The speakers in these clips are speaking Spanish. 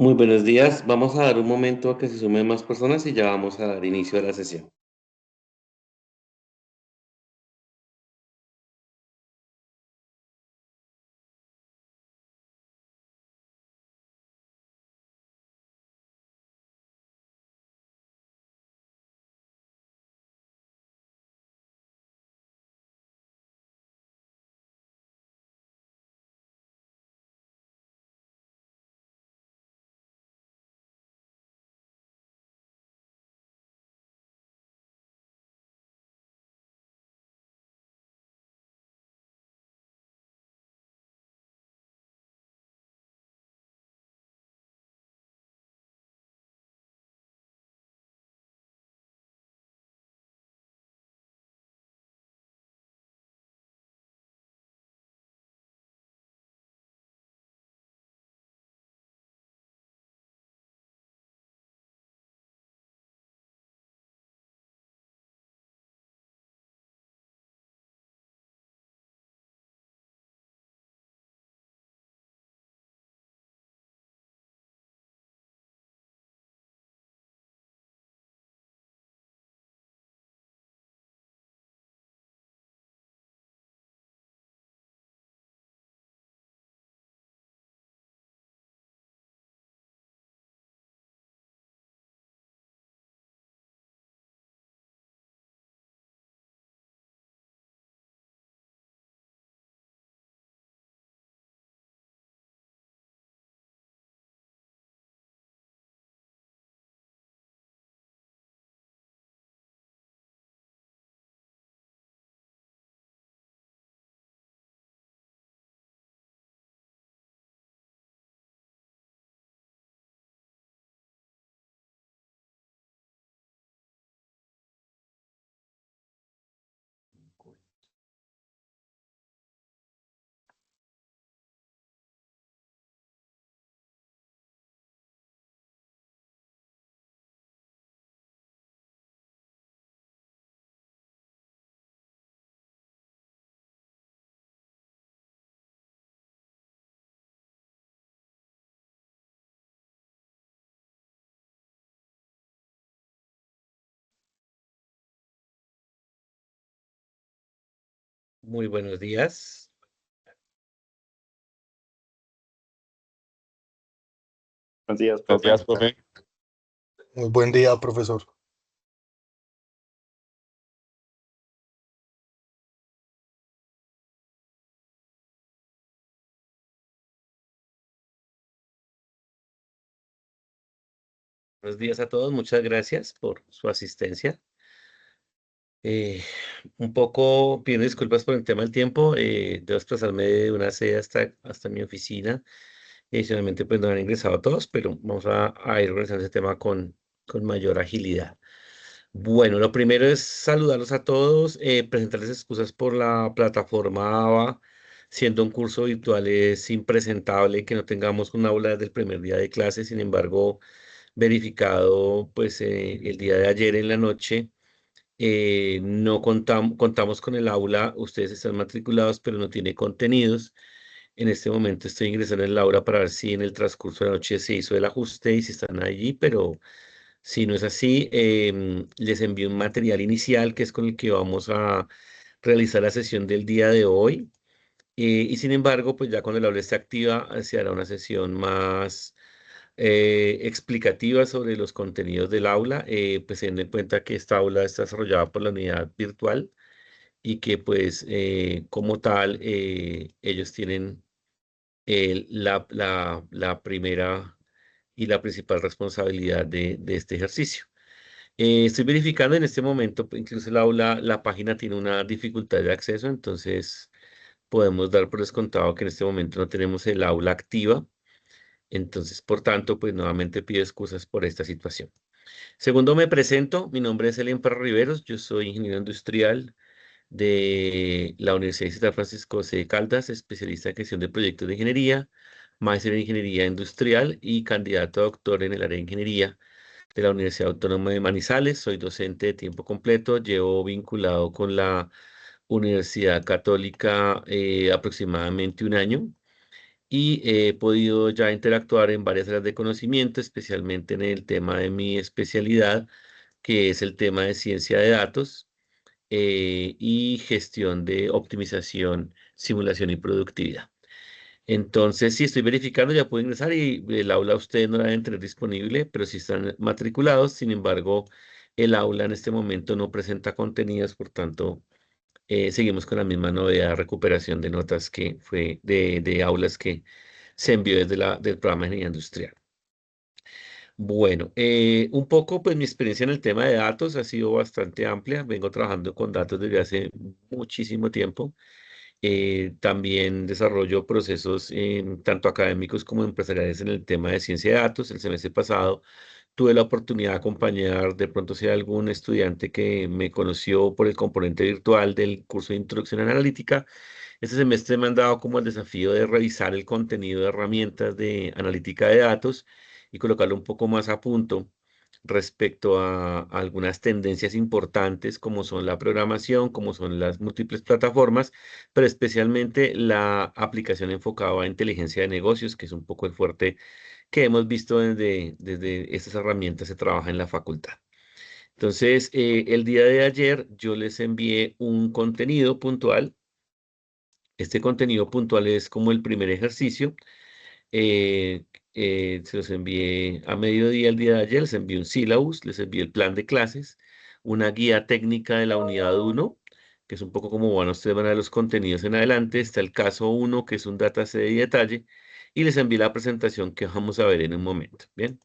Muy buenos días. Vamos a dar un momento a que se sumen más personas y ya vamos a dar inicio a la sesión. Muy buenos días. Buenos días, Buenos profe. días, profe. Muy buen día, profesor. Buenos días a todos. Muchas gracias por su asistencia. Eh, un poco pido disculpas por el tema del tiempo. Debo desplazarme de una sede hasta mi oficina. Adicionalmente, pues no han ingresado todos, pero vamos a ir organizando ese tema con mayor agilidad. Bueno, lo primero es saludarlos a todos, presentarles excusas por la plataforma AVA, siendo un curso virtual es impresentable que no tengamos un aula desde el primer día de clase. Sin embargo, verificado pues el día de ayer en la noche, no contamos con el aula. Ustedes están matriculados, pero no tiene contenidos. En este momento estoy ingresando en el aula para ver si en el transcurso de la noche se hizo el ajuste y si están allí, pero si no es así, les envío un material inicial que es con el que vamos a realizar la sesión del día de hoy. Y sin embargo, pues ya cuando el aula esté activa, se hará una sesión más explicativa sobre los contenidos del aula, pues teniendo en cuenta que esta aula está desarrollada por la unidad virtual y que pues como tal ellos tienen la primera y la principal responsabilidad de este ejercicio. Estoy verificando en este momento, pues, incluso el aula, la página tiene una dificultad de acceso, entonces podemos dar por descontado que en este momento no tenemos el aula activa. Entonces, por tanto, pues nuevamente pido excusas por esta situación. Segundo, me presento. Mi nombre es Elian Parra Riveros. Yo soy ingeniero industrial de la Universidad Distrital Francisco C. de Caldas, especialista en gestión de proyectos de ingeniería, máster en ingeniería industrial y candidato a doctor en el área de ingeniería de la Universidad Autónoma de Manizales. Soy docente de tiempo completo. Llevo vinculado con la Universidad Católica aproximadamente un año. y he podido ya interactuar en varias áreas de conocimiento, especialmente en el tema de mi especialidad, que es el tema de ciencia de datos y gestión de optimización, simulación y productividad. Entonces, si estoy verificando, ya puedo ingresar y el aula ustedes no la deben tener disponible, pero si están matriculados. Sin embargo, el aula en este momento no presenta contenidos, por tanto, seguimos con la misma novedad de recuperación de notas que fue de aulas que se envió desde del programa de ingeniería industrial. Bueno, un poco pues mi experiencia en el tema de datos ha sido bastante amplia. Vengo trabajando con datos desde hace muchísimo tiempo. También desarrollo procesos tanto académicos como empresariales en el tema de ciencia de datos. El semestre pasado tuve la oportunidad de acompañar, de pronto si hay algún estudiante que me conoció por el componente virtual del curso de Introducción a Analítica. Este semestre me han dado como el desafío de revisar el contenido de herramientas de analítica de datos y colocarlo un poco más a punto respecto a algunas tendencias importantes como son la programación, como son las múltiples plataformas, pero especialmente la aplicación enfocada a inteligencia de negocios, que es un poco el fuerte que hemos visto desde estas herramientas se trabaja en la facultad. Entonces, el día de ayer yo les envié un contenido puntual. Este contenido puntual es como el primer ejercicio. eh, Se los envié a mediodía el día de ayer, les envié un sílabus, les envié el plan de clases, una guía técnica de la unidad uno, que es un poco como, bueno, ustedes van a ver los contenidos en adelante. Está el caso uno, que es un dataset de detalle, y les envié la presentación que vamos a ver en un momento. Bien,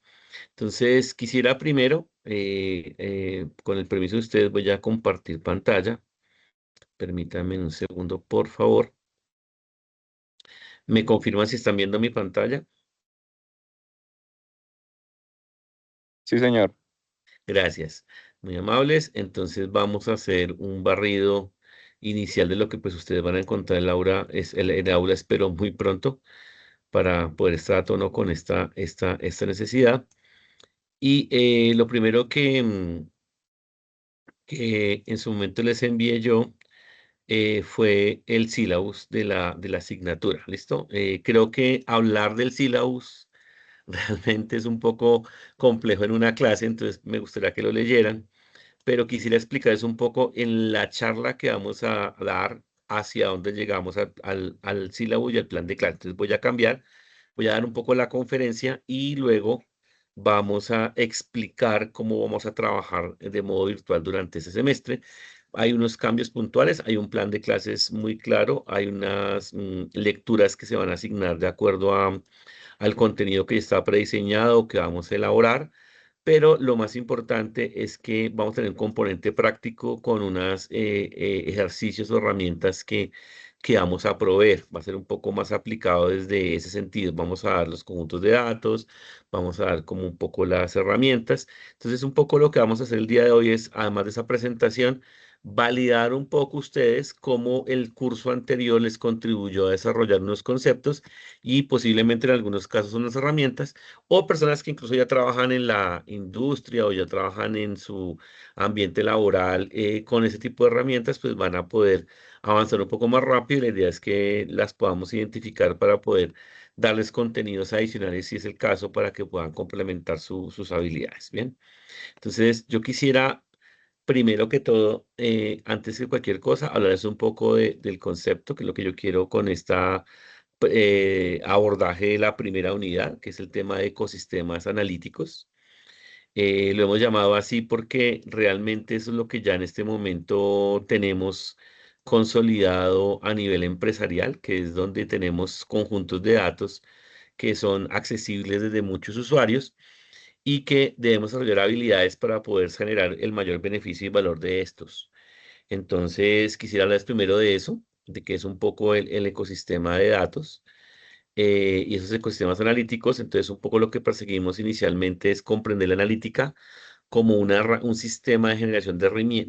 entonces quisiera primero, con el permiso de ustedes, voy a compartir pantalla. Permítanme un segundo, por favor. ¿Me confirman si están viendo mi pantalla? Sí, señor. Gracias, muy amables. Entonces vamos a hacer un barrido inicial de lo que pues ustedes van a encontrar en el aula, el aula espero muy pronto para poder estar a tono con esta necesidad. Y lo primero que en su momento les envié yo fue el sílabus de la asignatura, ¿listo? Creo que hablar del sílabus realmente es un poco complejo en una clase, entonces me gustaría que lo leyeran, pero quisiera explicarles un poco en la charla que vamos a dar hacia dónde llegamos al sílabo y al plan de clase. Entonces voy a cambiar, voy a dar un poco la conferencia y luego vamos a explicar cómo vamos a trabajar de modo virtual durante ese semestre. Hay unos cambios puntuales, hay un plan de clases muy claro, hay unas lecturas que se van a asignar de acuerdo al contenido que está prediseñado, que vamos a elaborar, pero lo más importante es que vamos a tener un componente práctico con unos ejercicios o herramientas que vamos a proveer. Va a ser un poco más aplicado desde ese sentido. Vamos a dar los conjuntos de datos, vamos a dar como un poco las herramientas. Entonces, un poco lo que vamos a hacer el día de hoy es, además de esa presentación, validar un poco ustedes cómo el curso anterior les contribuyó a desarrollar unos conceptos y posiblemente en algunos casos unas herramientas, o personas que incluso ya trabajan en la industria o ya trabajan en su ambiente laboral con ese tipo de herramientas, pues van a poder avanzar un poco más rápido. La idea es que las podamos identificar para poder darles contenidos adicionales si es el caso, para que puedan complementar sus habilidades. Bien, entonces yo quisiera primero que todo, antes que cualquier cosa, hablarles un poco del concepto, que es lo que yo quiero con esta abordaje de la primera unidad, que es el tema de ecosistemas analíticos. Lo hemos llamado así porque realmente eso es lo que ya en este momento tenemos consolidado a nivel empresarial, que es donde tenemos conjuntos de datos que son accesibles desde muchos usuarios y que debemos desarrollar habilidades para poder generar el mayor beneficio y valor de estos. Entonces, quisiera hablarles primero de eso, de qué es un poco el ecosistema de datos y esos ecosistemas analíticos. Entonces, un poco lo que perseguimos inicialmente es comprender la analítica como un sistema de generación de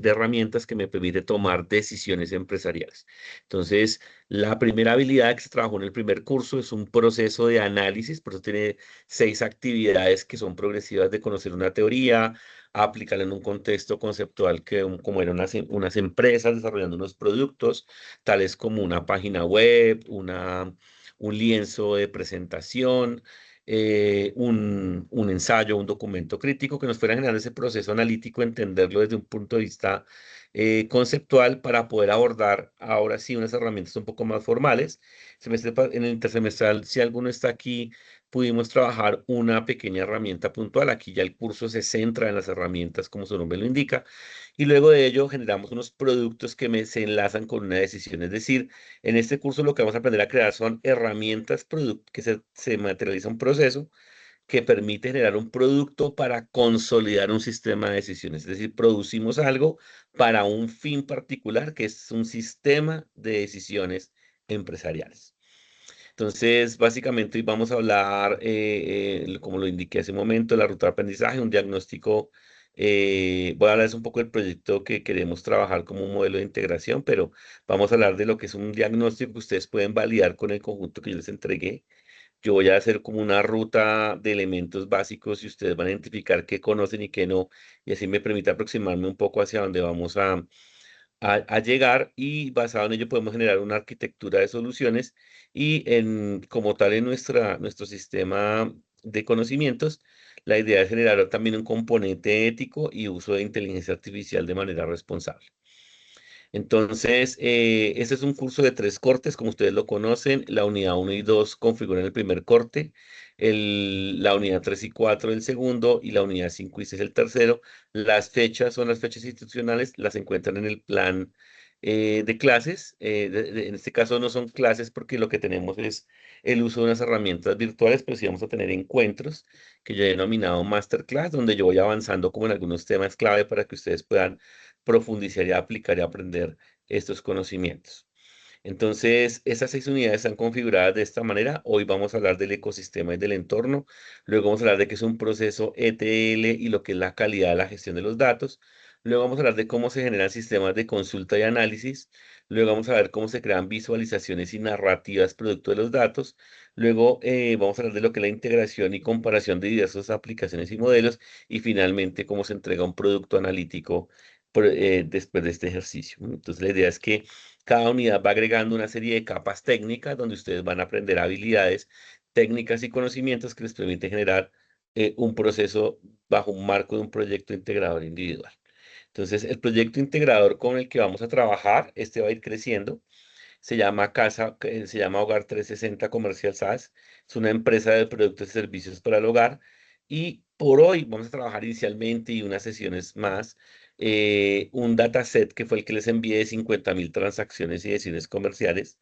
herramientas que me permite tomar decisiones empresariales. Entonces, la primera habilidad que se trabajó en el primer curso es un proceso de análisis, por eso tiene 6 actividades que son progresivas de conocer una teoría, a aplicarlo en un contexto conceptual como eran unas empresas desarrollando unos productos, tales como una página web, un lienzo de presentación, un ensayo, un documento crítico que nos fuera generando ese proceso analítico, entenderlo desde un punto de vista conceptual para poder abordar ahora sí unas herramientas un poco más formales. En el intersemestral, si alguno está aquí, pudimos trabajar una pequeña herramienta puntual. Aquí ya el curso se centra en las herramientas, como su nombre lo indica, y luego de ello generamos unos productos se enlazan con una decisión. Es decir, en este curso lo que vamos a aprender a crear son herramientas que se materializa un proceso que permite generar un producto para consolidar un sistema de decisiones. Es decir, producimos algo para un fin particular, que es un sistema de decisiones empresariales. Entonces, básicamente hoy vamos a hablar, como lo indiqué hace un momento, la ruta de aprendizaje, un diagnóstico. Voy a hablarles un poco del proyecto que queremos trabajar como un modelo de integración, pero vamos a hablar de lo que es un diagnóstico que ustedes pueden validar con el conjunto que yo les entregué. Yo voy a hacer como una ruta de elementos básicos y ustedes van a identificar qué conocen y qué no, y así me permite aproximarme un poco hacia dónde vamos a llegar, y basado en ello podemos generar una arquitectura de soluciones y como tal en nuestro sistema de conocimientos, la idea es generar también un componente ético y uso de inteligencia artificial de manera responsable. Entonces, este es un curso de 3 cortes, como ustedes lo conocen. La unidad 1 y 2 configuran el primer corte, la unidad 3 y 4 el segundo, y la unidad 5 y 6 el tercero. Las fechas son las fechas institucionales, las encuentran en el plan de clases. En este caso no son clases porque lo que tenemos es el uso de unas herramientas virtuales, pero sí vamos a tener encuentros que yo he denominado masterclass, donde yo voy avanzando como en algunos temas clave para que ustedes puedan profundizar y aplicar y aprender estos conocimientos. Entonces, esas 6 unidades están configuradas de esta manera. Hoy vamos a hablar del ecosistema y del entorno. Luego vamos a hablar de qué es un proceso ETL y lo que es la calidad de la gestión de los datos. Luego vamos a hablar de cómo se generan sistemas de consulta y análisis. Luego vamos a ver cómo se crean visualizaciones y narrativas producto de los datos. Luego vamos a hablar de lo que es la integración y comparación de diversas aplicaciones y modelos. Y finalmente, cómo se entrega un producto analítico después de este ejercicio. Entonces, la idea es que cada unidad va agregando una serie de capas técnicas donde ustedes van a aprender habilidades técnicas y conocimientos que les permiten generar un proceso bajo un marco de un proyecto integrador individual. Entonces, el proyecto integrador con el que vamos a trabajar, este va a ir creciendo. Se llama Hogar 360 Comercial SaaS. Es una empresa de productos y servicios para el hogar. Y por hoy vamos a trabajar inicialmente y unas sesiones más, un dataset que fue el que les envié de 50.000 transacciones y decisiones comerciales.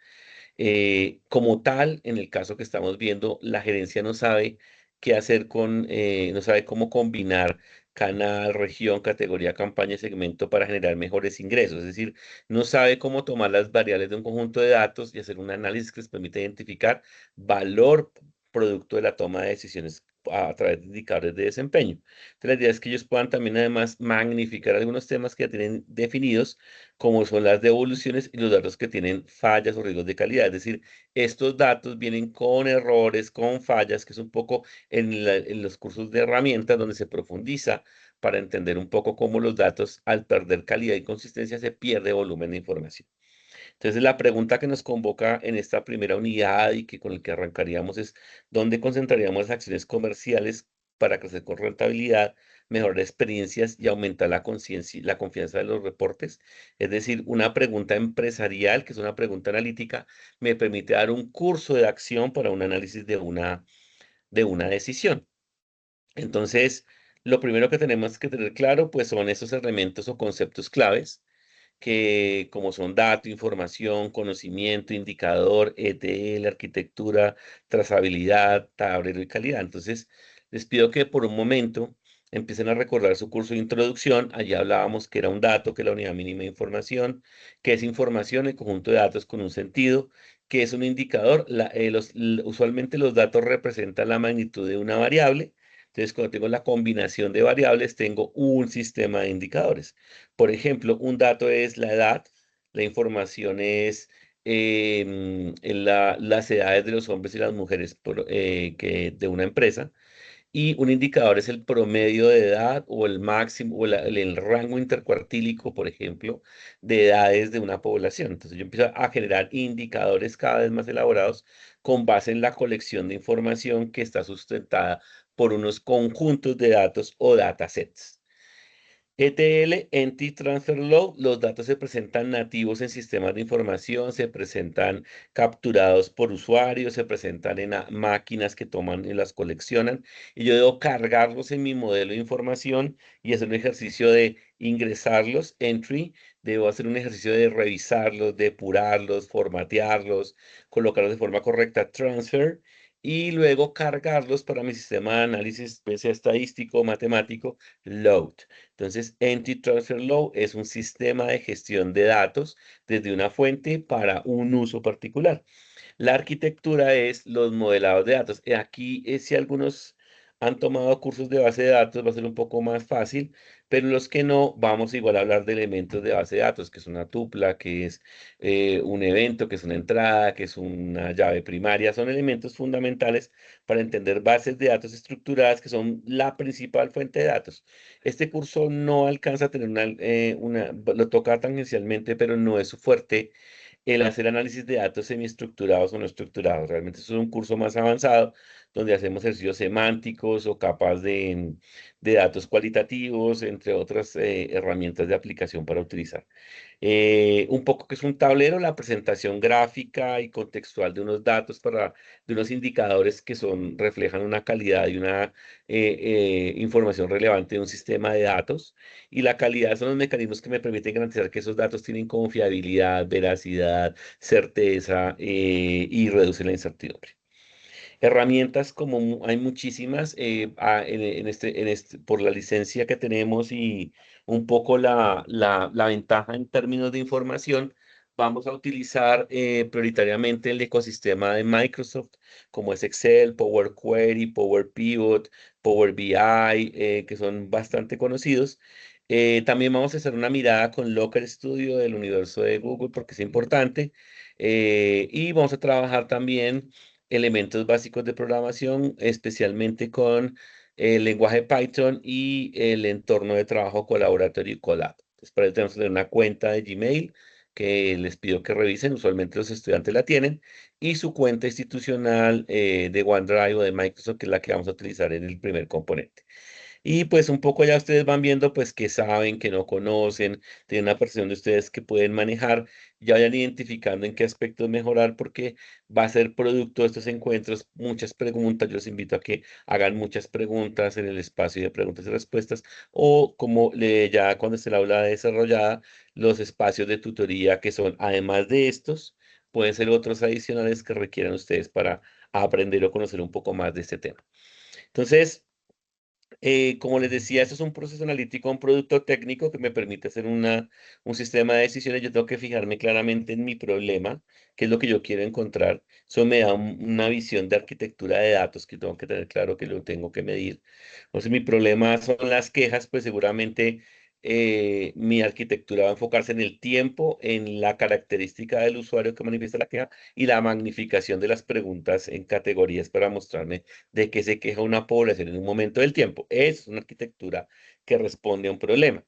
Como tal, en el caso que estamos viendo, la gerencia no sabe qué hacer no sabe cómo combinar canal, región, categoría, campaña y segmento para generar mejores ingresos. Es decir, no sabe cómo tomar las variables de un conjunto de datos y hacer un análisis que les permita identificar valor producto de la toma de decisiones a través de indicadores de desempeño. Entonces, la idea es que ellos puedan también además magnificar algunos temas que ya tienen definidos, como son las devoluciones y los datos que tienen fallas o riesgos de calidad. Es decir, estos datos vienen con errores, con fallas, que es un poco en los cursos de herramientas donde se profundiza para entender un poco cómo los datos, al perder calidad y consistencia, se pierde volumen de información. Entonces, la pregunta que nos convoca en esta primera unidad y que con el que arrancaríamos es: ¿dónde concentraríamos las acciones comerciales para crecer con rentabilidad, mejorar experiencias y aumentar la conciencia y la confianza de los reportes? Es decir, una pregunta empresarial, que es una pregunta analítica, me permite dar un curso de acción para un análisis de una decisión. Entonces, lo primero que tenemos que tener claro, pues, son esos elementos o conceptos claves que, como son dato, información, conocimiento, indicador, ETL, arquitectura, trazabilidad, tablero y calidad. Entonces, les pido que por un momento empiecen a recordar su curso de introducción. Allí hablábamos que era un dato, que es la unidad mínima de información, que es información, el conjunto de datos con un sentido, que es un indicador. Usualmente los datos representan la magnitud de una variable. Entonces, cuando tengo la combinación de variables, tengo un sistema de indicadores. Por ejemplo, un dato es la edad, la información es las edades de los hombres y las mujeres de una empresa, y un indicador es el promedio de edad o el máximo o el rango intercuartílico, por ejemplo, de edades de una población. Entonces yo empiezo a generar indicadores cada vez más elaborados con base en la colección de información que está sustentada por unos conjuntos de datos o datasets. ETL, Entity Transfer Load, los datos se presentan nativos en sistemas de información, se presentan capturados por usuarios, se presentan en máquinas que toman y las coleccionan, y yo debo cargarlos en mi modelo de información y hacer un ejercicio de ingresarlos, entry, debo hacer un ejercicio de revisarlos, depurarlos, formatearlos, colocarlos de forma correcta, transfer, y luego cargarlos para mi sistema de análisis, ya sea estadístico o matemático, load. Entonces, Entity Transfer Load es un sistema de gestión de datos desde una fuente para un uso particular. La arquitectura es los modelados de datos. Aquí, si algunos han tomado cursos de base de datos, va a ser un poco más fácil, pero los que no, vamos igual a hablar de elementos de base de datos, que es una tupla, que es un evento, que es una entrada, que es una llave primaria. Son elementos fundamentales para entender bases de datos estructuradas, que son la principal fuente de datos. Este curso no alcanza a tener lo toca tangencialmente, pero no es su fuerte el hacer análisis de datos semiestructurados o no estructurados. Realmente eso es un curso más avanzado donde hacemos ejercicios semánticos o capas de datos cualitativos, entre otras herramientas de aplicación para utilizar. Un poco que es un tablero, la presentación gráfica y contextual de unos datos de unos indicadores que reflejan una calidad y una información relevante de un sistema de datos. Y la calidad son los mecanismos que me permiten garantizar que esos datos tienen confiabilidad, veracidad, certeza y reducen la incertidumbre. Herramientas como hay muchísimas por la licencia que tenemos y un poco la ventaja en términos de información, vamos a utilizar prioritariamente el ecosistema de Microsoft, como es Excel, Power Query, Power Pivot, Power BI, que son bastante conocidos. También vamos a hacer una mirada con Locker Studio del universo de Google porque es importante. Y vamos a trabajar también elementos básicos de programación, especialmente con el lenguaje Python y el entorno de trabajo colaboratorio y Colab. Entonces, para eso tenemos que tener una cuenta de Gmail que les pido que revisen, usualmente los estudiantes la tienen, y su cuenta institucional de OneDrive o de Microsoft, que es la que vamos a utilizar en el primer componente. Y pues un poco ya ustedes van viendo pues que saben, que no conocen, tienen una percepción de ustedes que pueden manejar, ya vayan identificando en qué aspectos mejorar porque va a ser producto de estos encuentros, muchas preguntas, yo los invito a que hagan muchas preguntas en el espacio de preguntas y respuestas o como ya cuando esté la aula desarrollada, los espacios de tutoría que son además de estos, pueden ser otros adicionales que requieran ustedes para aprender o conocer un poco más de este tema. Entonces, como les decía, esto es un proceso analítico, un producto técnico que me permite hacer un sistema de decisiones. Yo tengo que fijarme claramente en mi problema, qué es lo que yo quiero encontrar. Eso me da una visión de arquitectura de datos que tengo que tener claro que lo tengo que medir. Entonces, mi problema son las quejas, pues seguramente mi arquitectura va a enfocarse en el tiempo, en la característica del usuario que manifiesta la queja y la magnificación de las preguntas en categorías para mostrarme de qué se queja una población en un momento del tiempo. Es una arquitectura que responde a un problema.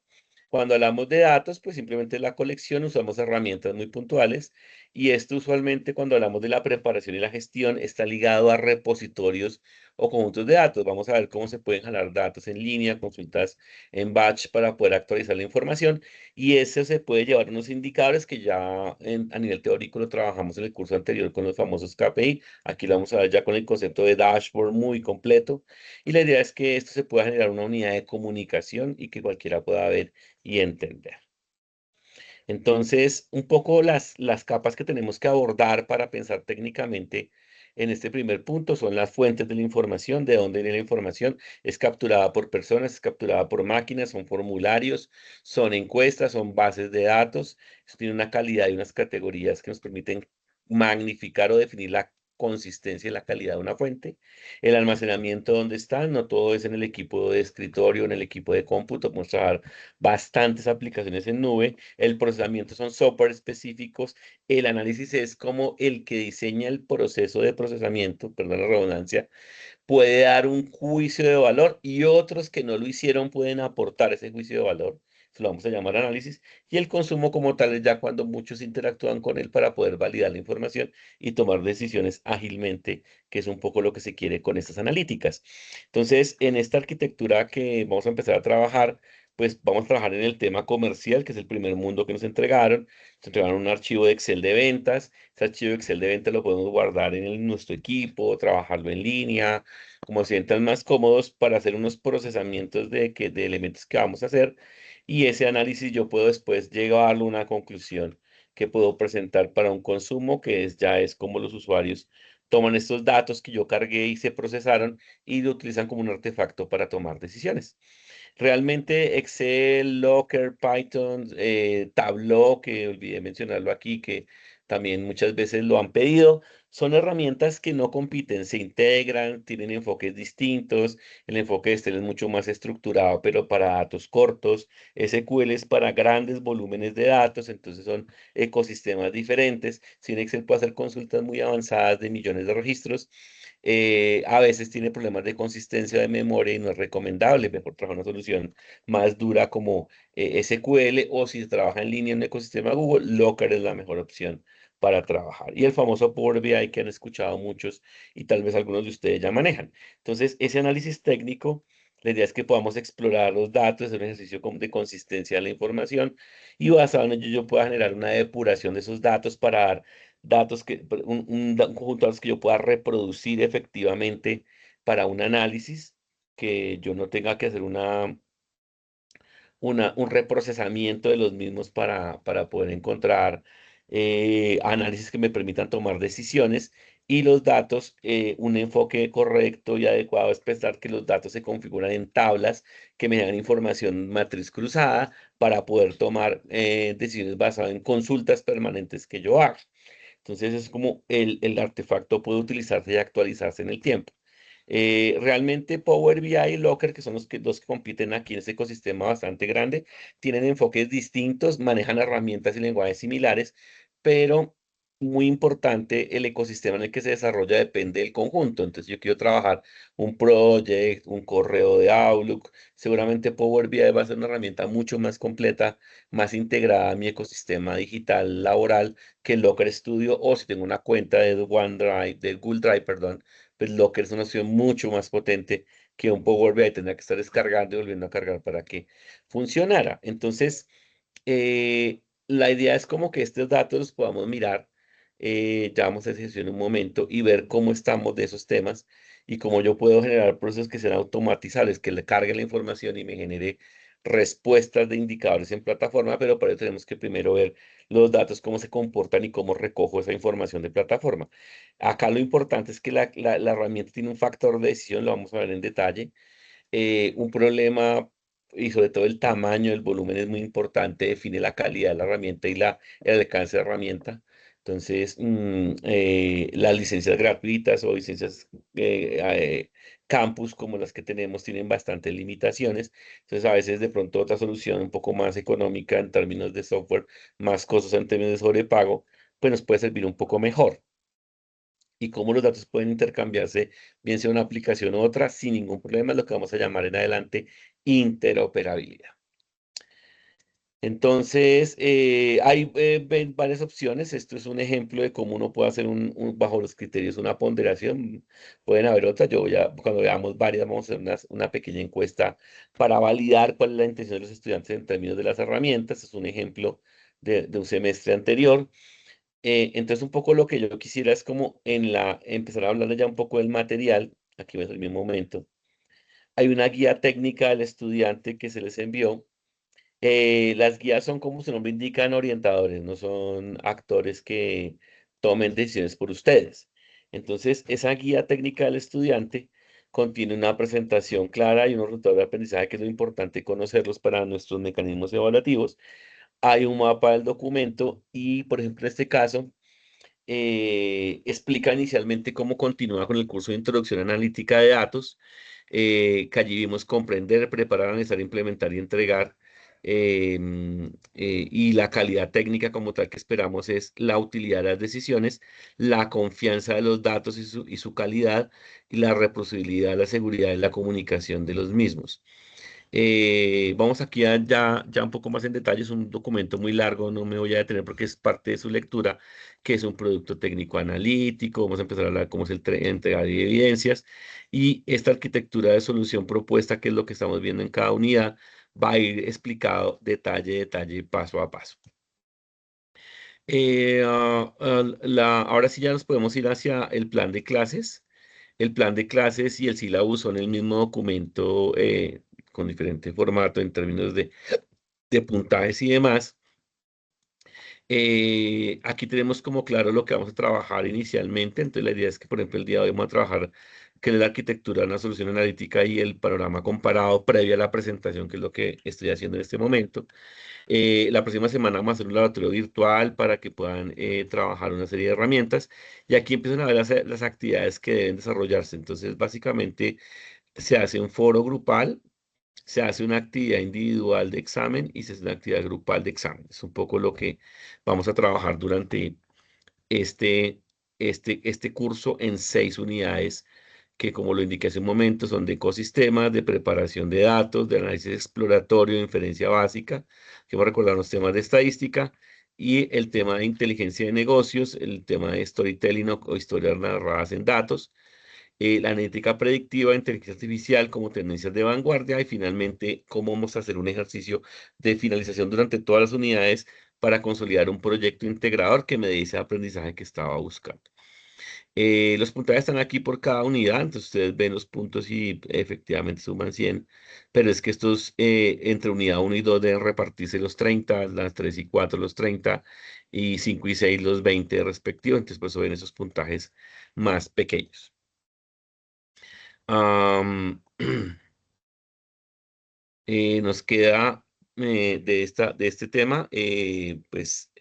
Cuando hablamos de datos, pues simplemente la colección usamos herramientas muy puntuales y esto usualmente cuando hablamos de la preparación y la gestión está ligado a repositorios o conjuntos de datos. Vamos a ver cómo se pueden jalar datos en línea, consultas en batch para poder actualizar la información y eso se puede llevar a unos indicadores que ya a nivel teórico lo trabajamos en el curso anterior con los famosos KPI. Aquí lo vamos a ver ya con el concepto de dashboard muy completo. Y la idea es que esto se pueda generar una unidad de comunicación y que cualquiera pueda ver y entender. Entonces, un poco las capas que tenemos que abordar para pensar técnicamente en este primer punto son las fuentes de la información, de dónde viene la información, es capturada por personas, es capturada por máquinas, son formularios, son encuestas, son bases de datos, eso tiene una calidad y unas categorías que nos permiten magnificar o definir consistencia y la calidad de una fuente, el almacenamiento donde está, no todo es en el equipo de escritorio, en el equipo de cómputo, podemos trabajar bastantes aplicaciones en nube, el procesamiento son software específicos, el análisis es como el que diseña el proceso de procesamiento, perdón la redundancia, puede dar un juicio de valor y otros que no lo hicieron pueden aportar ese juicio de valor. Eso lo vamos a llamar análisis. Y el consumo como tal es ya cuando muchos interactúan con él para poder validar la información y tomar decisiones ágilmente, que es un poco lo que se quiere con estas analíticas. Entonces, en esta arquitectura que vamos a empezar a trabajar, pues vamos a trabajar en el tema comercial, que es el primer mundo que nos entregaron. Se entregaron un archivo de Excel de ventas. Ese archivo de Excel de ventas lo podemos guardar en nuestro equipo, trabajarlo en línea, como se sientan más cómodos para hacer unos procesamientos de elementos que vamos a hacer y ese análisis yo puedo después llevarlo a una conclusión que puedo presentar para un consumo que ya es como los usuarios toman estos datos que yo cargué y se procesaron y lo utilizan como un artefacto para tomar decisiones. Realmente Excel, Locker, Python, Tableau, que olvidé mencionarlo aquí, que también muchas veces lo han pedido, son herramientas que no compiten, se integran, tienen enfoques distintos. El enfoque de Excel es mucho más estructurado, pero para datos cortos. SQL es para grandes volúmenes de datos, entonces son ecosistemas diferentes. Sin Excel puede hacer consultas muy avanzadas de millones de registros. A veces tiene problemas de consistencia de memoria y no es recomendable. Mejor trabajar una solución más dura como SQL o si se trabaja en línea en un ecosistema Google, Locker es la mejor opción para trabajar. Y el famoso Power BI que han escuchado muchos y tal vez algunos de ustedes ya manejan. Entonces, ese análisis técnico, la idea es que podamos explorar los datos, hacer un ejercicio de consistencia de la información y basado en ello yo pueda generar una depuración de esos datos para dar datos un conjunto de datos que yo pueda reproducir efectivamente para un análisis, que yo no tenga que hacer un reprocesamiento de los mismos para poder encontrar análisis que me permitan tomar decisiones y los datos, un enfoque correcto y adecuado es pensar que los datos se configuran en tablas que me dan información matriz cruzada para poder tomar decisiones basadas en consultas permanentes que yo haga. Entonces es como el artefacto puede utilizarse y actualizarse en el tiempo. Realmente Power BI y Locker, que son los que compiten aquí en este ecosistema bastante grande, tienen enfoques distintos, manejan herramientas y lenguajes similares, pero muy importante, el ecosistema en el que se desarrolla depende del conjunto. Entonces, yo quiero trabajar un project, un correo de Outlook. Seguramente Power BI va a ser una herramienta mucho más completa, más integrada a mi ecosistema digital laboral que Locker Studio, o si tengo una cuenta de OneDrive, de Google Drive, perdón, pues Locker es una opción mucho más potente que un Power BI. Tendría que estar descargando y volviendo a cargar para que funcionara. Entonces, la idea es como que estos datos los podamos mirar, ya vamos a hacer sesión en un momento y ver cómo estamos de esos temas y cómo yo puedo generar procesos que sean automatizables, que le cargue la información y me genere respuestas de indicadores en plataforma, pero para eso tenemos que primero ver los datos, cómo se comportan y cómo recojo esa información de plataforma. Acá lo importante es que la herramienta tiene un factor de decisión, lo vamos a ver en detalle. Un problema y sobre todo el tamaño, el volumen es muy importante, define la calidad de la herramienta y el alcance de la herramienta. Entonces, las licencias gratuitas o licencias campus como las que tenemos tienen bastantes limitaciones. Entonces, a veces de pronto otra solución un poco más económica en términos de software, más costos en términos de sobrepago, pues nos puede servir un poco mejor y cómo los datos pueden intercambiarse, bien sea una aplicación u otra, sin ningún problema, es lo que vamos a llamar en adelante interoperabilidad. Entonces, hay varias opciones. Esto es un ejemplo de cómo uno puede hacer bajo los criterios una ponderación. Pueden haber otras. Cuando veamos varias, vamos a hacer una pequeña encuesta para validar cuál es la intención de los estudiantes en términos de las herramientas. Es un ejemplo de un semestre anterior. Entonces, un poco lo que yo quisiera es como empezar a hablar ya un poco del material. Aquí ves el mismo momento. Hay una guía técnica del estudiante que se les envió. Las guías son, como su nombre indican, orientadores, no son actores que tomen decisiones por ustedes. Entonces, esa guía técnica del estudiante contiene una presentación clara y unos resultados de aprendizaje, que es lo importante conocerlos para nuestros mecanismos evaluativos. Hay un mapa del documento y, por ejemplo, en este caso, explica inicialmente cómo continúa con el curso de Introducción Analítica de Datos, que allí vimos comprender, preparar, analizar, implementar y entregar. Y la calidad técnica como tal que esperamos es la utilidad de las decisiones, la confianza de los datos y su calidad, y la reproducibilidad, la seguridad en la comunicación de los mismos. Vamos aquí ya un poco más en detalle, es un documento muy largo, no me voy a detener porque es parte de su lectura, que es un producto técnico analítico. Vamos a empezar a hablar de cómo es el entrega de evidencias, y esta arquitectura de solución propuesta, que es lo que estamos viendo en cada unidad, va a ir explicado detalle, paso a paso. Ahora sí ya nos podemos ir hacia el plan de clases. El plan de clases y el sílabus son el mismo documento, con diferente formato en términos de puntajes y demás. Aquí tenemos como claro lo que vamos a trabajar inicialmente. Entonces la idea es que, por ejemplo, el día de hoy vamos a trabajar que es la arquitectura de una solución analítica y el panorama comparado previo a la presentación, que es lo que estoy haciendo en este momento. La próxima semana vamos a hacer un laboratorio virtual para que puedan trabajar una serie de herramientas, y aquí empiezan a ver las actividades que deben desarrollarse. Entonces, básicamente, se hace un foro grupal, se hace una actividad individual de examen y se hace una actividad grupal de examen. Es un poco lo que vamos a trabajar durante este, este curso en 6 unidades, que, como lo indiqué hace un momento, son de ecosistemas, de preparación de datos, de análisis exploratorio, de inferencia básica, que vamos a recordar los temas de estadística, y el tema de inteligencia de negocios, el tema de storytelling o historias narradas en datos, la analítica predictiva, inteligencia artificial como tendencias de vanguardia, y finalmente cómo vamos a hacer un ejercicio de finalización durante todas las unidades para consolidar un proyecto integrador que me dé ese aprendizaje que estaba buscando. Los puntajes están aquí por cada unidad, entonces ustedes ven los puntos y efectivamente suman 100, pero es que estos, entre unidad 1 y 2 deben repartirse los 30, las 3 y 4 los 30, y 5 y 6 los 20 respectivos. Entonces, pues ven esos puntajes más pequeños. Am, Nos queda, de este tema, pues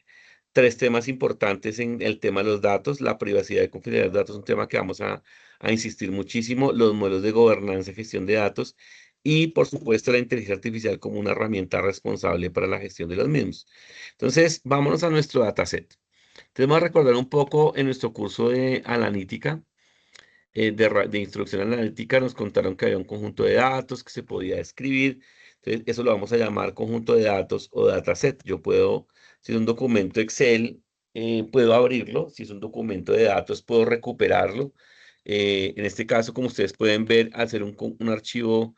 3 temas importantes en el tema de los datos. La privacidad y confidencialidad de datos es un tema que vamos a insistir muchísimo, los modelos de gobernanza y gestión de datos, y por supuesto la inteligencia artificial como una herramienta responsable para la gestión de los mismos. Entonces, vámonos a nuestro dataset. Entonces, vamos a recordar un poco en nuestro curso de analítica, de instrucción analítica, nos contaron que había un conjunto de datos que se podía escribir. Entonces, eso lo vamos a llamar conjunto de datos o dataset. Yo puedo, si es un documento Excel, puedo abrirlo. Si es un documento de datos, puedo recuperarlo. En este caso, como ustedes pueden ver, al ser un archivo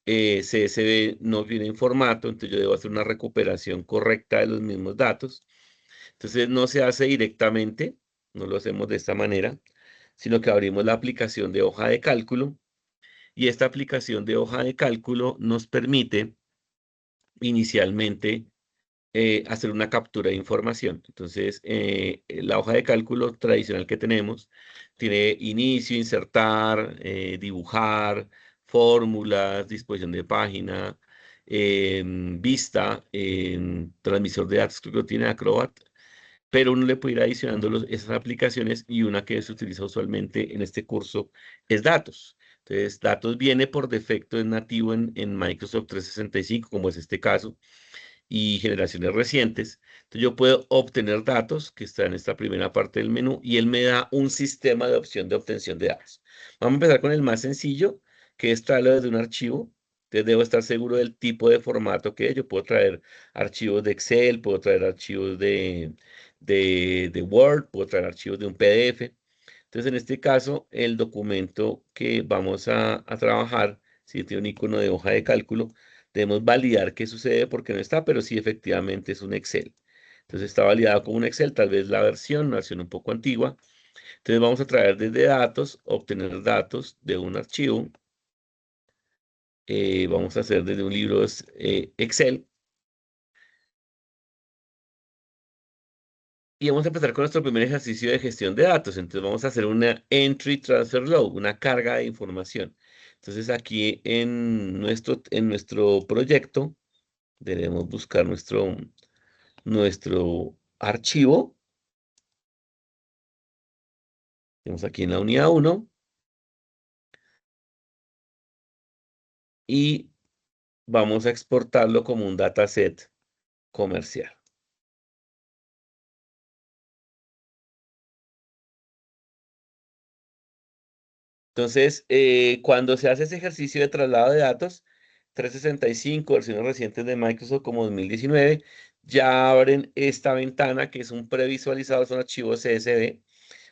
CSV, no viene en formato, entonces yo debo hacer una recuperación correcta de los mismos datos. Entonces, no se hace directamente, no lo hacemos de esta manera, sino que abrimos la aplicación de hoja de cálculo, y esta aplicación de hoja de cálculo nos permite inicialmente hacer una captura de información. Entonces, la hoja de cálculo tradicional que tenemos tiene inicio, insertar, dibujar, fórmulas, disposición de página, vista, transmisor de datos, creo que lo tiene Acrobat, pero uno le puede ir adicionando esas aplicaciones, y una que se utiliza usualmente en este curso es datos. Entonces, datos viene por defecto, es nativo en Microsoft 365, como es este caso, y generaciones recientes. Entonces, yo puedo obtener datos, que está en esta primera parte del menú, y él me da un sistema de opción de obtención de datos. Vamos a empezar con el más sencillo, que es traerlo desde un archivo. Entonces, debo estar seguro del tipo de formato que es. Yo puedo traer archivos de Excel, puedo traer archivos de Word, puedo traer archivos de un PDF. Entonces, en este caso, el documento que vamos a trabajar, si tiene un icono de hoja de cálculo, debemos validar qué sucede porque no está, pero sí efectivamente es un Excel. Entonces está validado como un Excel, tal vez la versión, una versión un poco antigua. Entonces vamos a traer desde datos, obtener datos de un archivo. Vamos a hacer desde un libro Excel. Y vamos a empezar con nuestro primer ejercicio de gestión de datos. Entonces vamos a hacer una Entry Transfer Load, una carga de información. Entonces aquí en nuestro proyecto debemos buscar nuestro archivo. Tenemos aquí en la unidad 1 y vamos a exportarlo como un dataset comercial. Entonces, cuando se hace ese ejercicio de traslado de datos, 365, versiones recientes de Microsoft como 2019, ya abren esta ventana que es un previsualizado, es un archivo CSV,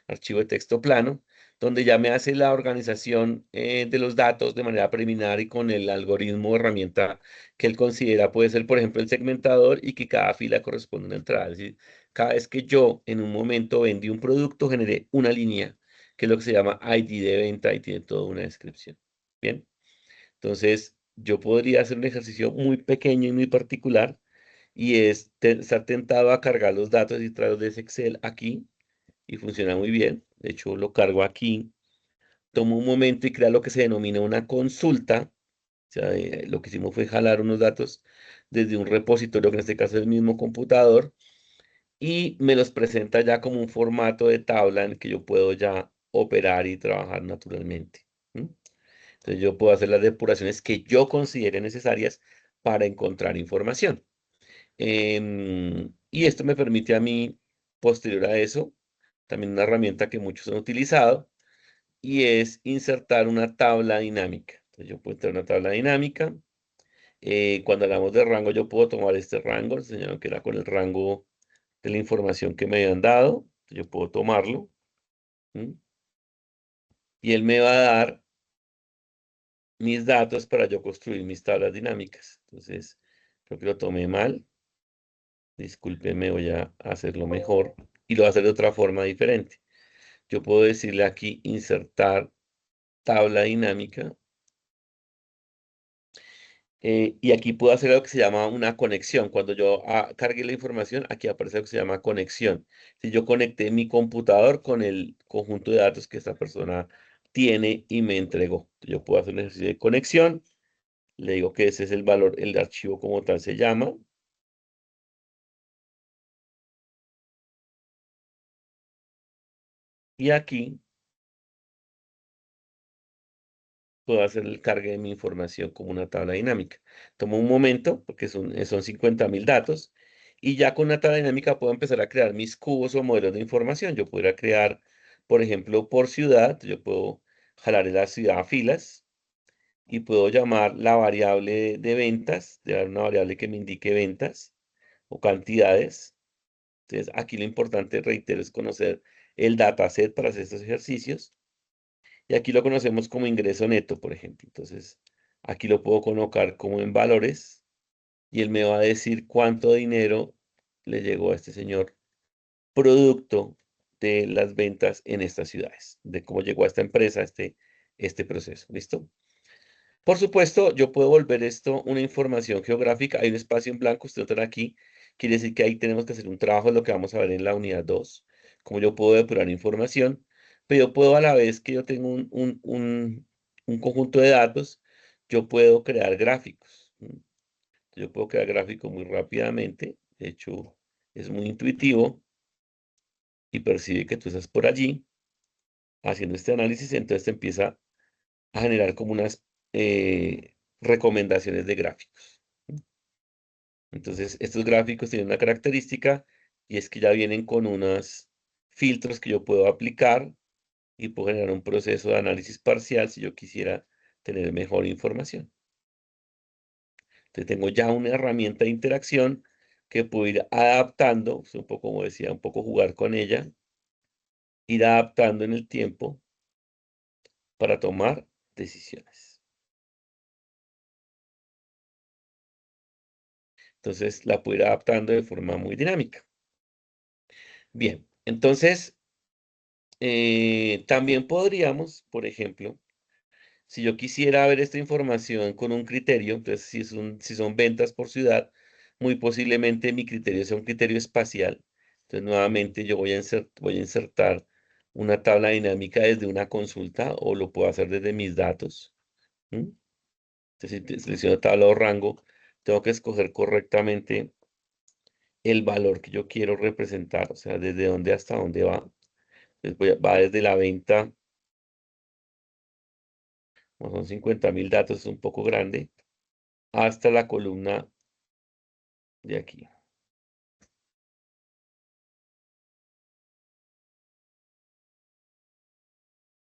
archivo de texto plano, donde ya me hace la organización de los datos de manera preliminar y con el algoritmo o herramienta que él considera puede ser, por ejemplo, el segmentador y que cada fila corresponde a una entrada. Es decir, cada vez que yo en un momento vendí un producto, generé una línea, que es lo que se llama ID de venta y tiene toda una descripción. Bien, entonces yo podría hacer un ejercicio muy pequeño y muy particular y es estar tentado a cargar los datos y traerlos de ese Excel aquí y funciona muy bien. De hecho, lo cargo aquí, tomo un momento y crea lo que se denomina una consulta. O sea, lo que hicimos fue jalar unos datos desde un repositorio, que en este caso es el mismo computador, y me los presenta ya como un formato de tabla en el que yo puedo ya operar y trabajar naturalmente. ¿M? Entonces yo puedo hacer las depuraciones que yo considere necesarias para encontrar información. Y esto me permite a mí, posterior a eso, también una herramienta que muchos han utilizado, y es insertar una tabla dinámica. Entonces yo puedo entrar una tabla dinámica. Cuando hablamos de rango, yo puedo tomar este rango, les enseñaron que era con el rango de la información que me habían dado. Yo puedo tomarlo. ¿M? Y él me va a dar mis datos para yo construir mis tablas dinámicas. Entonces, creo que lo tomé mal. Discúlpeme, voy a hacerlo mejor. Y lo voy a hacer de otra forma diferente. Yo puedo decirle aquí insertar tabla dinámica. Y aquí puedo hacer algo que se llama una conexión. Cuando yo cargue la información, aquí aparece lo que se llama conexión. Si yo conecté mi computador con el conjunto de datos que esta persona tiene y me entregó. Yo puedo hacer un ejercicio de conexión. Le digo que ese es el valor, el archivo como tal se llama. Y aquí puedo hacer el cargue de mi información como una tabla dinámica. Tomo un momento, porque son 50.000 datos, y ya con una tabla dinámica puedo empezar a crear mis cubos o modelos de información. Yo podría crear, por ejemplo, por ciudad, yo puedo jalar en la ciudad a filas y puedo llamar la variable de ventas, de dar una variable que me indique ventas o cantidades. Entonces, aquí lo importante, reitero, es conocer el dataset para hacer estos ejercicios. Y aquí lo conocemos como ingreso neto, por ejemplo. Entonces, aquí lo puedo colocar como en valores y él me va a decir cuánto dinero le llegó a este señor producto de las ventas en estas ciudades, de cómo llegó a esta empresa este proceso. ¿Listo? Por supuesto, yo puedo volver esto una información geográfica. Hay un espacio en blanco, usted entra aquí. Quiere decir que ahí tenemos que hacer un trabajo de lo que vamos a ver en la unidad 2. Como yo puedo depurar información, pero yo puedo a la vez que yo tengo un conjunto de datos, yo puedo crear gráficos. Yo puedo crear gráficos muy rápidamente. De hecho, es muy intuitivo y percibe que tú estás por allí haciendo este análisis, entonces te empieza a generar como unas recomendaciones de gráficos. Entonces, estos gráficos tienen una característica y es que ya vienen con unos filtros que yo puedo aplicar y puedo generar un proceso de análisis parcial si yo quisiera tener mejor información. Entonces, tengo ya una herramienta de interacción que puedo ir adaptando, es un poco, como decía, un poco jugar con ella, ir adaptando en el tiempo para tomar decisiones. Entonces, la puedo ir adaptando de forma muy dinámica. Bien, entonces, también podríamos, por ejemplo, si yo quisiera ver esta información con un criterio, entonces si son ventas por ciudad, muy posiblemente mi criterio sea un criterio espacial. Entonces, nuevamente yo voy a insertar una tabla dinámica desde una consulta o lo puedo hacer desde mis datos. ¿M? Entonces, si selecciono tabla o rango, tengo que escoger correctamente el valor que yo quiero representar, o sea, desde dónde hasta dónde va. Va desde la venta, como son 50.000 datos, es un poco grande, hasta la columna de aquí.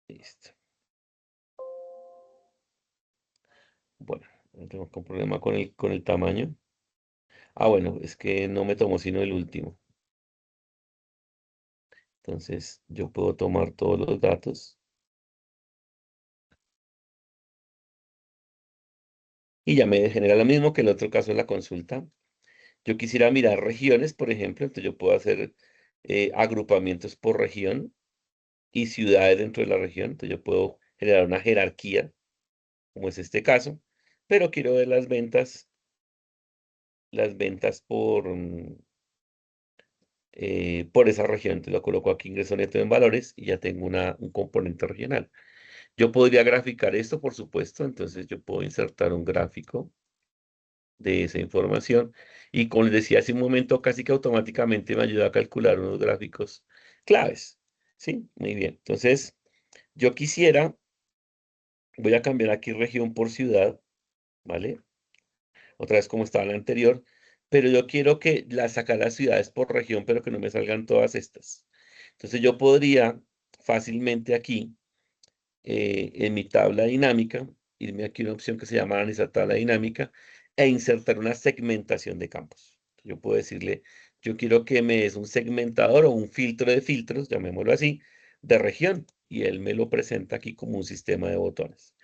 Listo. Bueno, no tengo un problema con el tamaño. Ah, bueno, es que no me tomó sino el último. Entonces, yo puedo tomar todos los datos y ya me genera lo mismo que el otro caso de la consulta. Yo quisiera mirar regiones, por ejemplo, entonces yo puedo hacer agrupamientos por región y ciudades dentro de la región. Entonces yo puedo generar una jerarquía, como es este caso, pero quiero ver las ventas por esa región. Entonces lo coloco aquí, ingreso neto en valores y ya tengo un componente regional. Yo podría graficar esto, por supuesto, entonces yo puedo insertar un gráfico de esa información y como les decía hace un momento, casi que automáticamente me ayuda a calcular unos gráficos claves. ¿Sí? Muy bien. Entonces, yo quisiera, voy a cambiar aquí región por ciudad, ¿vale? Otra vez como estaba en la anterior, pero yo quiero que sacar las ciudades por región, pero que no me salgan todas estas. Entonces yo podría fácilmente aquí, en mi tabla dinámica, irme aquí a una opción que se llama analizar tabla dinámica e insertar una segmentación de campos. Yo puedo decirle, yo quiero que me des un segmentador o un filtro de filtros, llamémoslo así, de región, y él me lo presenta aquí como un sistema de botones.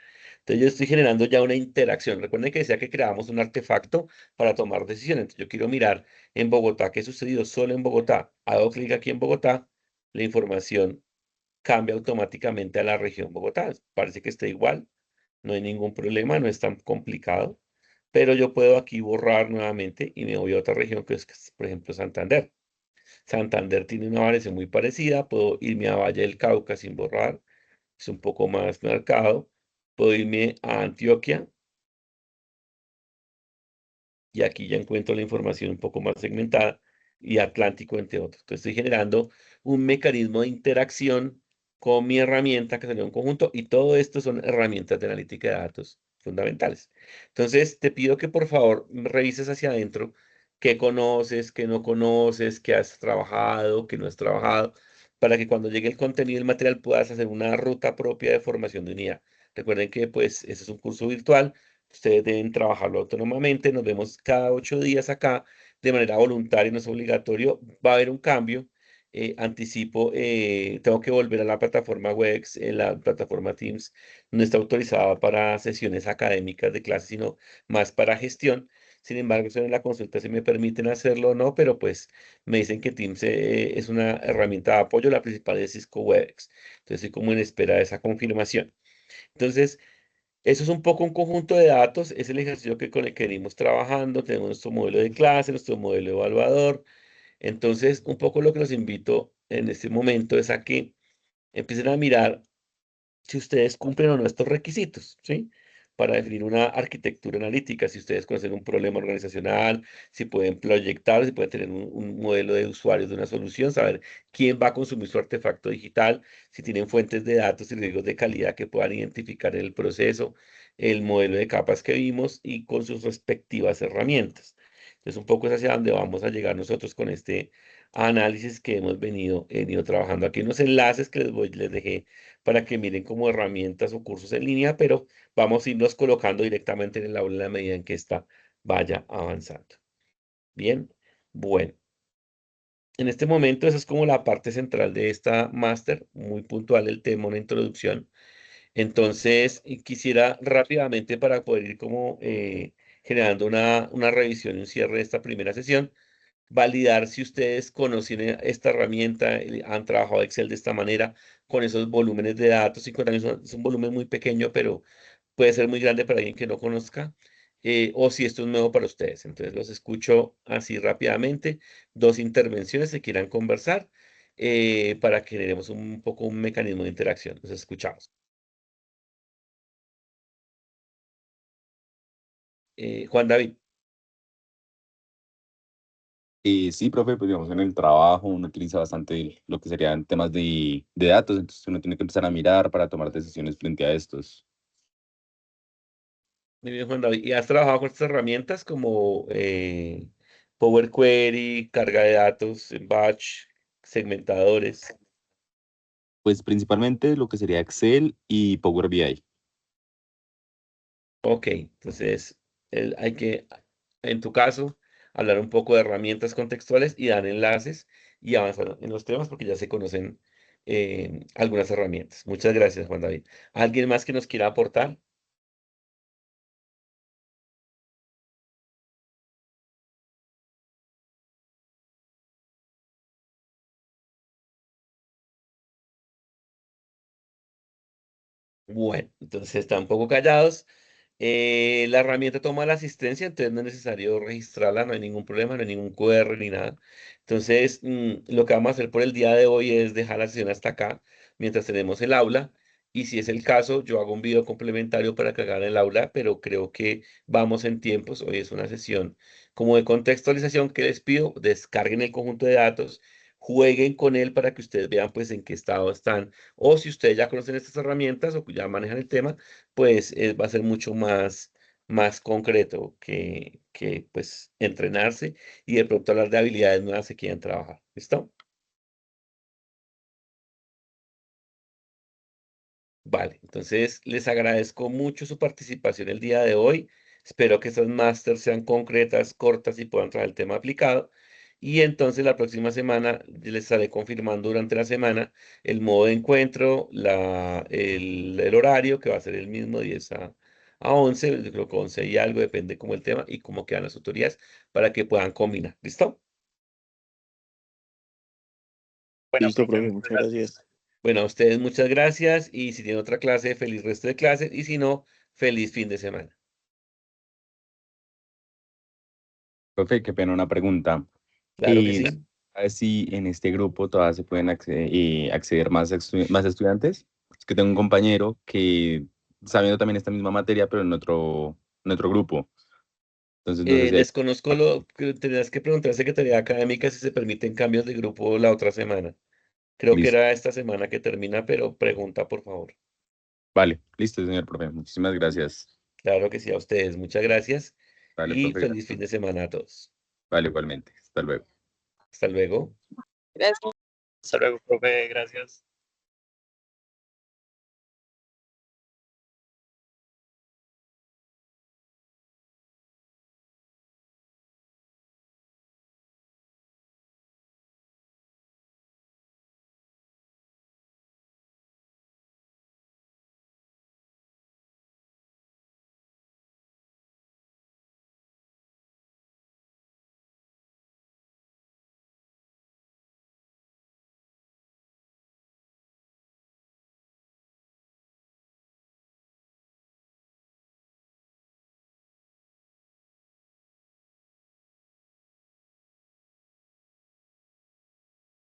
Entonces yo estoy generando ya una interacción. Recuerden que decía que creábamos un artefacto para tomar decisiones. Entonces yo quiero mirar en Bogotá qué ha sucedido solo en Bogotá. Hago clic aquí en Bogotá, la información cambia automáticamente a la región Bogotá. Parece que está igual, no hay ningún problema, no es tan complicado, pero yo puedo aquí borrar nuevamente y me voy a otra región que es, por ejemplo, Santander. Santander tiene una variación muy parecida, puedo irme a Valle del Cauca sin borrar, es un poco más marcado, puedo irme a Antioquia y aquí ya encuentro la información un poco más segmentada y Atlántico, entre otros. Entonces estoy generando un mecanismo de interacción con mi herramienta que salió en conjunto y todo esto son herramientas de analítica de datos fundamentales. Entonces te pido que por favor revises hacia adentro qué conoces, qué no conoces, qué has trabajado, qué no has trabajado, para que cuando llegue el contenido del material puedas hacer una ruta propia de formación de unidad. Recuerden que pues ese es un curso virtual. Ustedes deben trabajarlo autónomamente. Nos vemos cada 8 días acá de manera voluntaria, no es obligatorio. Va a haber un cambio. Anticipo, tengo que volver a la plataforma Wex, la plataforma Teams no está autorizada para sesiones académicas de clase, sino más para gestión. Sin embargo, eso en la consulta si me permiten hacerlo o no, pero pues me dicen que Teams es una herramienta de apoyo, la principal es Cisco Webex. Entonces estoy como en espera de esa confirmación. Entonces, eso es un poco un conjunto de datos, es el ejercicio con el que venimos trabajando, tenemos nuestro modelo de clase, nuestro modelo evaluador. Entonces, un poco lo que los invito en este momento es a que empiecen a mirar si ustedes cumplen o no estos requisitos, ¿sí? Para definir una arquitectura analítica, si ustedes conocen un problema organizacional, si pueden proyectar, si pueden tener un modelo de usuarios de una solución, saber quién va a consumir su artefacto digital, si tienen fuentes de datos y riesgos de calidad que puedan identificar en el proceso, el modelo de capas que vimos y con sus respectivas herramientas. Entonces, un poco es hacia dónde vamos a llegar nosotros con este análisis que hemos venido trabajando. Aquí unos enlaces que les dejé para que miren como herramientas o cursos en línea, pero vamos a irnos colocando directamente en el aula en la medida en que esta vaya avanzando. Bien, bueno, en este momento esa es como la parte central de esta máster, muy puntual el tema, una introducción. Entonces, y quisiera rápidamente para poder ir como generando una revisión y un cierre de esta primera sesión, validar si ustedes conocen esta herramienta, han trabajado Excel de esta manera, con esos volúmenes de datos, 50 es un volumen muy pequeño, pero puede ser muy grande para alguien que no conozca, o si esto es nuevo para ustedes. Entonces los escucho así rápidamente, dos intervenciones que quieran conversar, para que generemos un poco un mecanismo de interacción. Los escuchamos. Juan David. Sí, profe, pues digamos, en el trabajo uno utiliza bastante lo que serían temas de datos, entonces uno tiene que empezar a mirar para tomar decisiones frente a estos. Muy bien, Juan David. ¿Y has trabajado con estas herramientas como Power Query, carga de datos, en batch, segmentadores? Pues principalmente lo que sería Excel y Power BI. Ok, entonces hay que, en tu caso, hablar un poco de herramientas contextuales y dar enlaces y avanzar en los temas porque ya se conocen algunas herramientas. Muchas gracias, Juan David. ¿Alguien más que nos quiera aportar? Bueno, entonces están un poco callados. La herramienta toma la asistencia, entonces no es necesario registrarla, no hay ningún problema, no hay ningún QR ni nada. Entonces, lo que vamos a hacer por el día de hoy es dejar la sesión hasta acá, mientras tenemos el aula. Y si es el caso, yo hago un video complementario para que hagan el aula, pero creo que vamos en tiempos. Hoy es una sesión como de contextualización que les pido, descarguen el conjunto de datos, jueguen con él para que ustedes vean pues en qué estado están. O si ustedes ya conocen estas herramientas o ya manejan el tema, pues va a ser mucho más concreto que pues entrenarse y de pronto hablar de habilidades nuevas que quieran trabajar. ¿Listo? Vale, entonces les agradezco mucho su participación el día de hoy. Espero que estas másters sean concretas, cortas y puedan traer el tema aplicado. Y entonces la próxima semana les estaré confirmando durante la semana el modo de encuentro, el horario, que va a ser el mismo 10 a 11, yo creo que 11 y algo, depende como el tema y cómo quedan las autoridades para que puedan combinar. ¿Listo? Listo, profe, muchas gracias. Bueno, a ustedes muchas gracias y si tienen otra clase, feliz resto de clases y si no, feliz fin de semana. Profe, qué pena una pregunta. Claro que ¿La sí. a ver si en este grupo todavía se pueden acceder más estudiantes? Es que tengo un compañero que está viendo también esta misma materia, pero en otro grupo. Entonces, no sé si hay... Desconozco lo que tendrás que preguntar a Secretaría Académica si se permiten cambios de grupo la otra semana. Creo que Listo. era esta semana que termina, pero pregunta por favor. Vale, listo, señor profe. Muchísimas gracias. Claro que sí, a ustedes. Muchas gracias Vale, y profe. feliz fin de semana a todos. Vale, igualmente. Hasta luego. Hasta luego. Gracias. Hasta luego, profe, gracias.